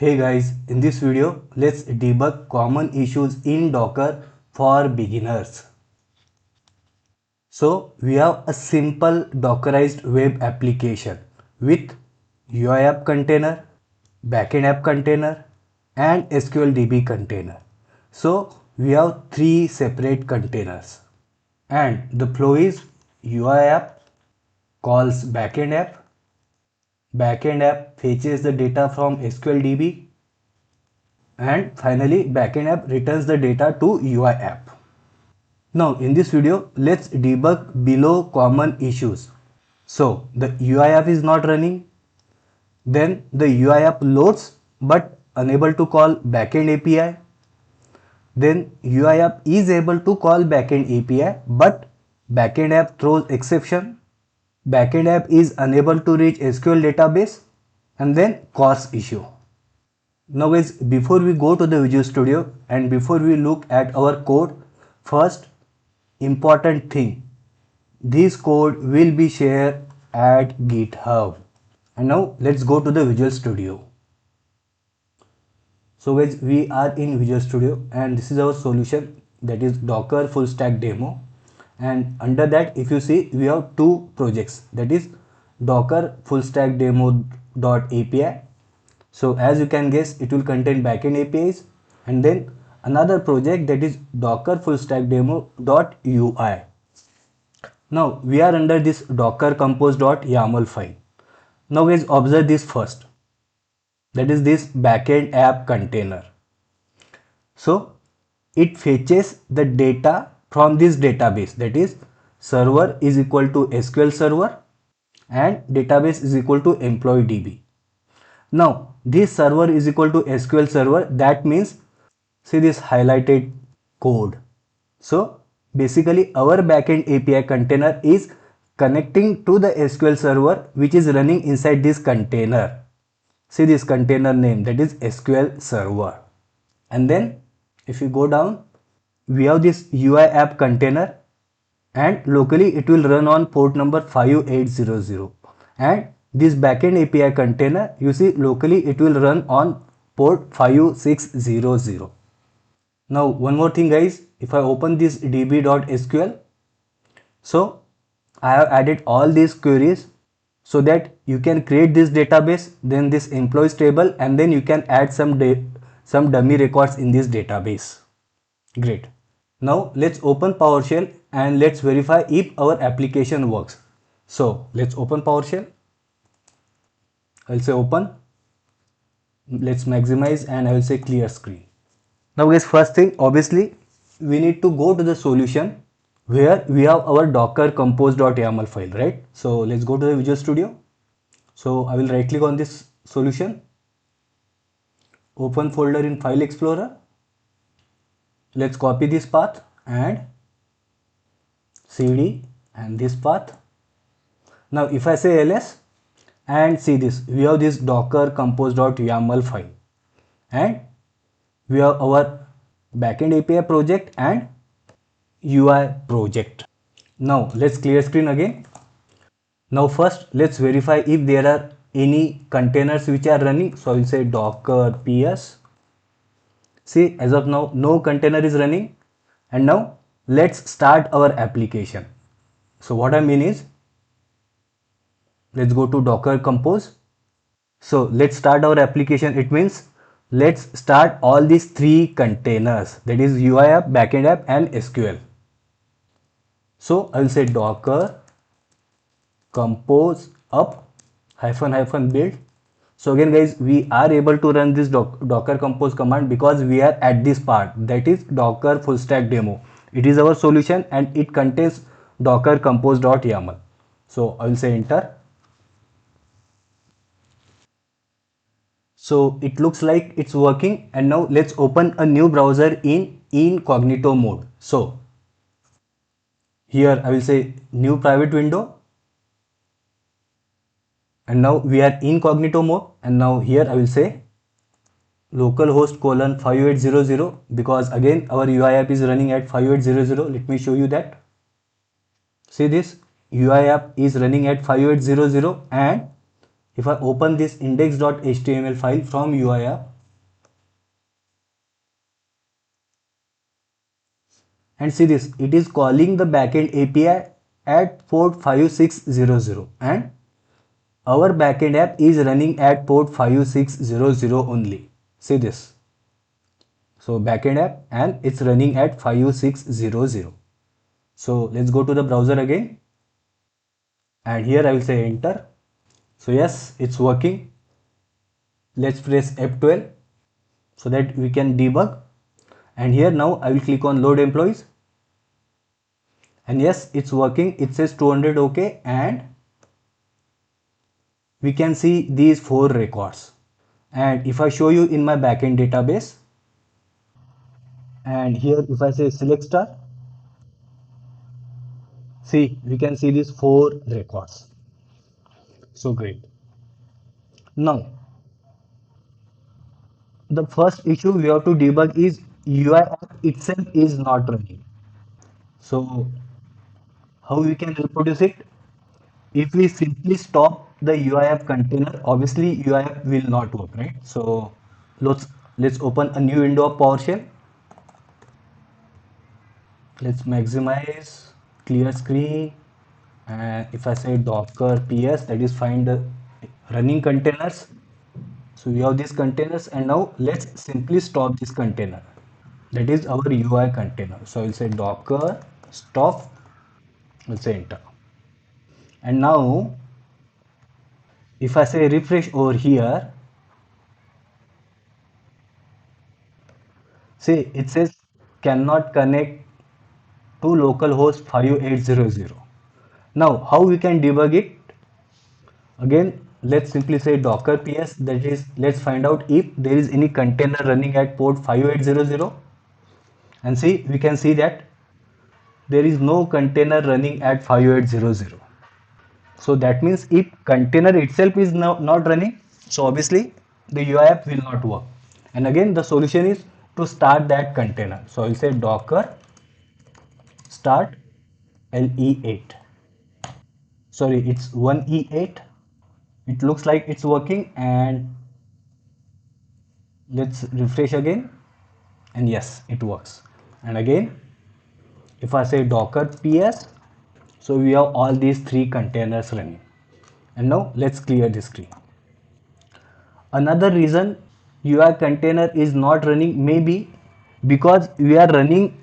Hey guys, in this video, let's debug common issues in Docker for beginners. So we have a simple Dockerized web application with UI app container, Backend app container and SQL DB container. So we have three separate containers and the flow is UI app calls Backend app fetches the data from SQL DB and finally backend app returns the data to UI app. Now in this video, let's debug below common issues. So the UI app is not running, then the UI app loads but unable to call backend API. Then UI app is able to call backend API but backend app throws exception. Backend app is unable to reach SQL database and then cause issue. Now guys, before we go to the Visual Studio and before we look at our code, first important thing, this code will be shared at GitHub. And now let's go to the Visual Studio. So guys, we are in Visual Studio and this is our solution, that is Docker full stack demo. And under that, if you see, we have two projects, that is Docker full stack demo.api. So as you can guess, it will contain backend APIs and then another project, that is Docker full stack demo.ui. Now we are under this docker compose.yaml file. Now guys, observe this first, that is this backend app container. So it fetches the data from this database, that is server is equal to SQL server and database is equal to employee DB. Now this server is equal to SQL server, that means see this highlighted code. So basically our backend API container is connecting to the SQL server which is running inside this container. See this container name, that is SQL server. And then if you go down, we have this UI app container and locally it will run on port number 5800 and this backend API container, you see locally it will run on port 5600. Now one more thing guys, if I open this db.sql, so I have added all these queries so that you can create this database, then this employees table, and then you can add some dummy records in this database. Great. Now let's open PowerShell and let's verify if our application works. So let's open PowerShell. I'll say open. Let's maximize and I will say clear screen. Now guys, first thing, obviously we need to go to the solution where we have our docker compose.yaml file, right? So let's go to the Visual Studio. So I will right click on this solution, open folder in File Explorer. Let's copy this path and cd and this path. Now if I say ls and see this, we have this docker compose.yaml file and we have our backend API project and UI project. Now let's clear screen again. Now first let's verify if there are any containers which are running. So I will say docker ps. See, as of now no container is running. And now let's start our application. So what I mean is, let's go to docker compose. So let's start our application. It means let's start all these three containers, that is UI app, backend app and SQL. So I will say docker compose up --build. So again guys, we are able to run this docker compose command because we are at this part, that is docker full stack demo. It is our solution and it contains docker compose.yaml. So I will say enter. So it looks like it's working, and now let's open a new browser in incognito mode. So here I will say new private window and now we are incognito mode, and now here I will say localhost colon 5800 because again our UI app is running at 5800. Let me show you that. See this UI app is running at 5800 and if I open this index.html file from UI app, and see this, it is calling the backend API at port 5600, and our backend app is running at port 5600 only. See this, so backend app and it's running at 5600. So let's go to the browser again, and here I will say enter. So yes, it's working. Let's press F12 so that we can debug. And here now I will click on load employees, and yes, it's working. It says 200 OK, and we can see these 4 records. And if I show you in my backend database, and here if I say select star, see, we can see these 4 records. So great. Now the first issue we have to debug is UI app itself is not running. So how we can reproduce it? If we simply stop the UI app container, obviously UI app will not work, right? So let's open a new window of PowerShell. Let's maximize clear screen, and if I say docker ps, that is find the running containers. So we have these containers, and now let's simply stop this container. That is our UI container. So I will say docker stop. Let's say enter. And now if I say refresh over here, see it says cannot connect to localhost 5800. Now how we can debug it? Again, let's simply say docker ps, that is, let's find out if there is any container running at port 5800, and see, we can see that there is no container running at 5800. So that means if container itself is not running, so obviously the UI app will not work. And again, the solution is to start that container. So I will say docker start le8. Sorry, it's 1e8. It looks like it's working, and let's refresh again, and yes, it works. And again, if I say docker ps, so we have all these 3 containers running. And now let's clear this screen. Another reason UI container is not running may be because we are trying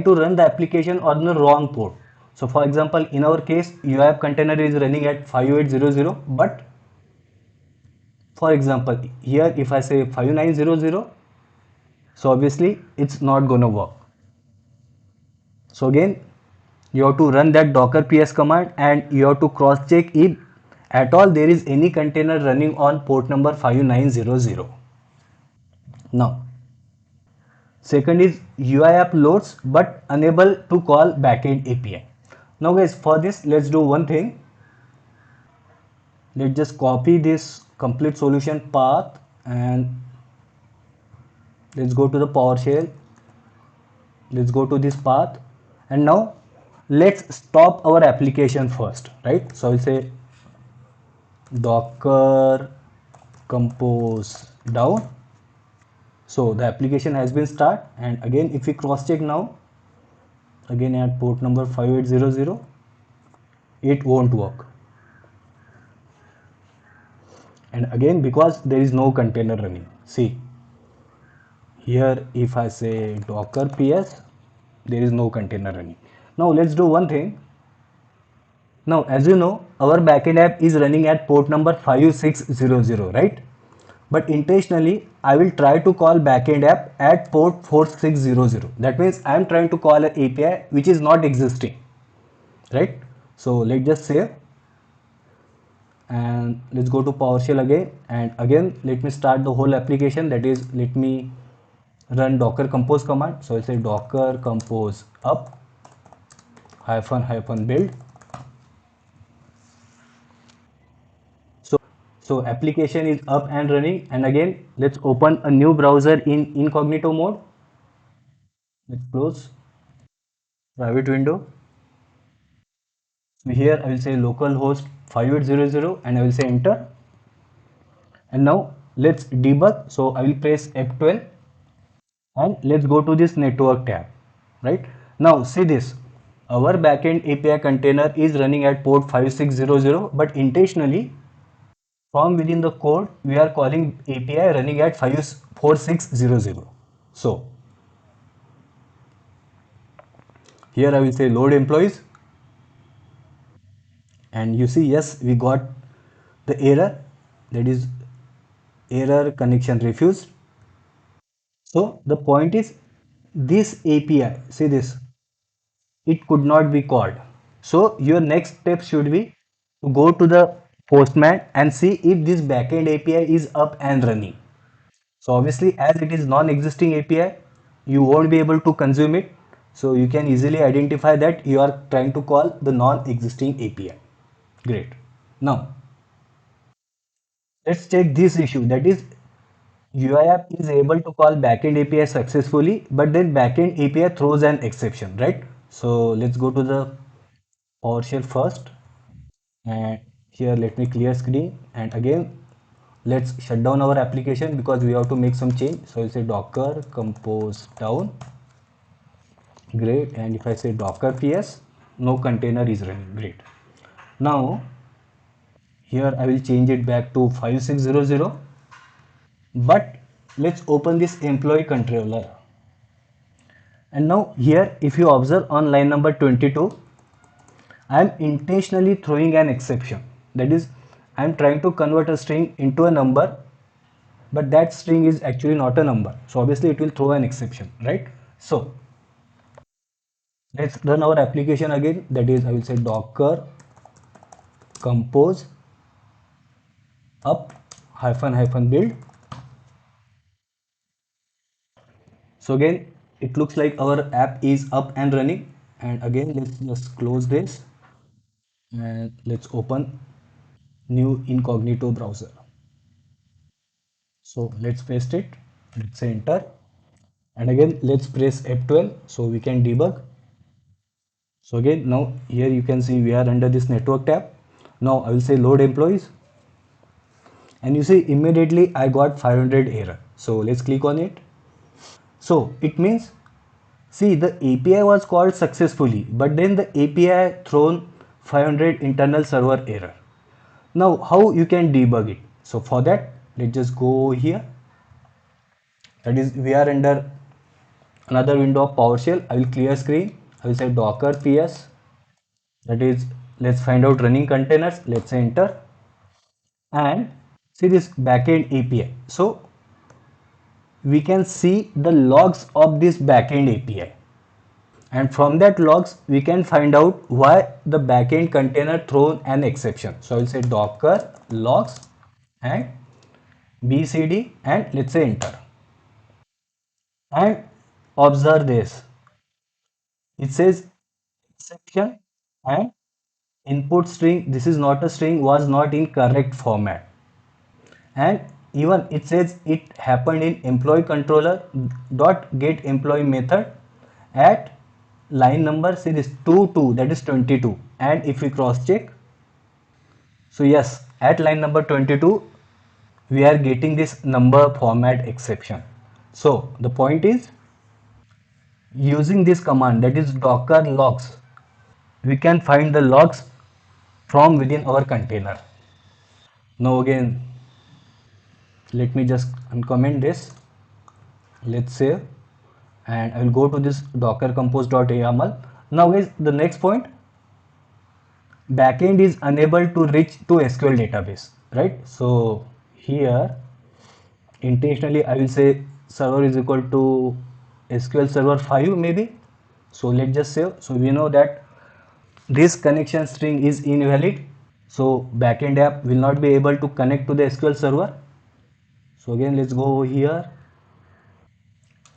to run the application on the wrong port. So for example, in our case, UI container is running at 5800, but for example, here if I say 5900, so obviously it's not gonna work. So again, you have to run that docker ps command, and you have to cross check if at all there is any container running on port number 5900. Now second is UI app loads but unable to call backend API. Now guys, for this let's do one thing. Let's just copy this complete solution path, and let's go to the PowerShell. Let's go to this path, and now let's stop our application first, right? So I'll say docker compose down. So the application has been started, and again if we cross check now, again at port number 5800, it won't work. And again, because there is no container running. See here, if I say docker ps, there is no container running. Now let's do one thing. Now as you know, our backend app is running at port number 5600, right? But intentionally I will try to call backend app at port 4600. That means I am trying to call an API which is not existing, right? So let's just save, and let's go to PowerShell again, and again let me start the whole application. That is, let me run docker compose command. So I say docker compose up hyphen build. So application is up and running, and again let's open a new browser in incognito mode. Let's close private window. So here I will say localhost 5800, and I will say enter. And now let's debug. So I will press F12, and let's go to this network tab. right? Now see this, our backend API container is running at port 5600, but intentionally from within the code we are calling API running at 4600. So here I will say load employees, and you see, yes, we got the error, that is error connection refused. So the point is, this API, see this, it could not be called. So your next step should be to go to the Postman and see if this backend API is up and running. So obviously, as it is non-existing API, you won't be able to consume it. So you can easily identify that you are trying to call the non-existing API. Great. Now let's check this issue, that is UI app is able to call backend API successfully, but then backend API throws an exception, right? So let's go to the PowerShell first, and here let me clear screen, and again let's shut down our application because we have to make some change. So I'll say docker compose down. Great. And if I say docker ps, no container is running. Great. Now here I will change it back to 5600, but let's open this employee controller. And now here, if you observe on line number 22, I am intentionally throwing an exception. That is, I am trying to convert a string into a number, but that string is actually not a number. So obviously it will throw an exception, right? So let's run our application again. That is, I will say docker compose up hyphen hyphen build. So again, it looks like our app is up and running. And again, let's just close this and let's open new incognito browser. So let's paste it, let's say enter, and again let's press F12 so we can debug. So again, now here you can see we are under this network tab. Now I will say load employees, and you see immediately I got 500 error. So let's click on it. So it means, see, the API was called successfully, but then the API thrown 500 internal server error. Now how you can debug it? So for that, let's just go here. That is, we are under another window of PowerShell. I will clear screen. I will say docker ps. That is, let's find out running containers. Let's say enter, and see this backend API. So we can see the logs of this backend API, and from that logs we can find out why the backend container thrown an exception. So I will say docker logs and bcd, and let's say enter, and observe this. It says exception and input string, this is not a string, was not in correct format, and even it says it happened in employee controller dot get employee method at line number, say this 22, that is 22, and if we cross check, so yes, at line number 22 we are getting this number format exception. So the point is, using this command, that is docker logs, we can find the logs from within our container. Now again, let me just uncomment this, let's save, and I will go to this docker compose.yaml. Now guys, the next point, backend is unable to reach to SQL database, right? So here intentionally I will say server is equal to SQL server 5 maybe. So let's just save. So we know that this connection string is invalid, so backend app will not be able to connect to the SQL server. So again, let's go over here.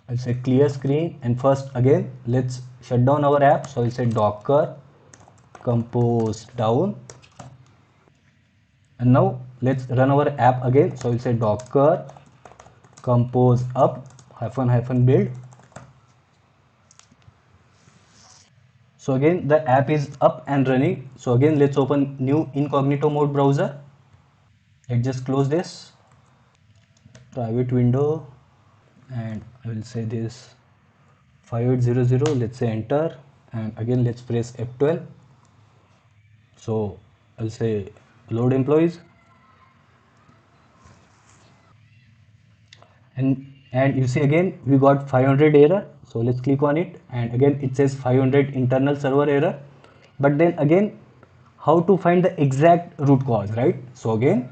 I'll say clear screen, and first again let's shut down our app. So I'll say docker compose down, and now let's run our app again. So I'll say docker compose up hyphen hyphen build. So again the app is up and running. So again let's open new incognito mode browser. Let's just close this private window, and I will say this 5800, let's say enter, and again let's press F12. So I'll say load employees, and you see again we got 500 error. So let's click on it, and again it says 500 internal server error. But then again, how to find the exact root cause, right? So again,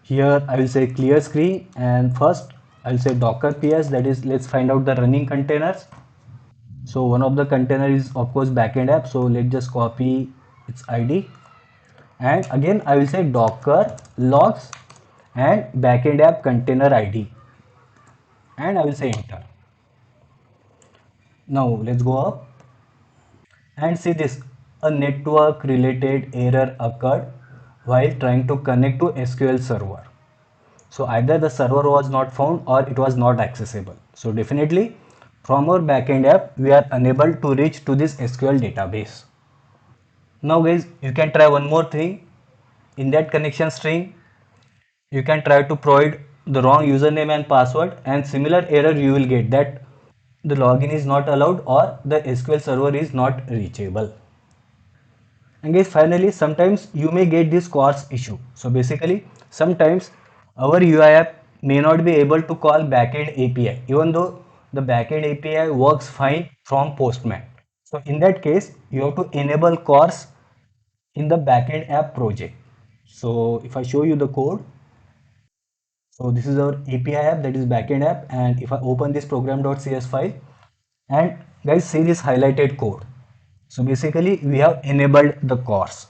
here I will say clear screen, and first I'll say docker ps, that is, let's find out the running containers. So one of the container is of course backend app, so let's just copy its id, and again I will say docker logs and backend app container id, and I will say enter. Now let's go up and see this. A network related error occurred while trying to connect to SQL server. So either the server was not found or it was not accessible. So definitely from our backend app we are unable to reach to this SQL database. Now guys, you can try one more thing. In that connection string, you can try to provide the wrong username and password, and similar error you will get, that the login is not allowed or the SQL server is not reachable. And guys, finally, sometimes you may get this CORS issue. So basically, sometimes our UI app may not be able to call backend API, even though the backend API works fine from Postman. So in that case, you have to enable CORS in the backend app project. So if I show you the code, so this is our API app, that is backend app, and if I open this program.cs file, and guys, see this highlighted code. So basically we have enabled the CORS.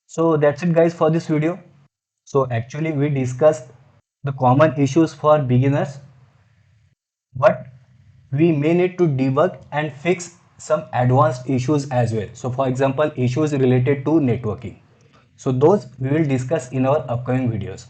So that's it guys for this video. So actually we discussed the common issues for beginners, but we may need to debug and fix some advanced issues as well. So for example, issues related to networking. So those we will discuss in our upcoming videos.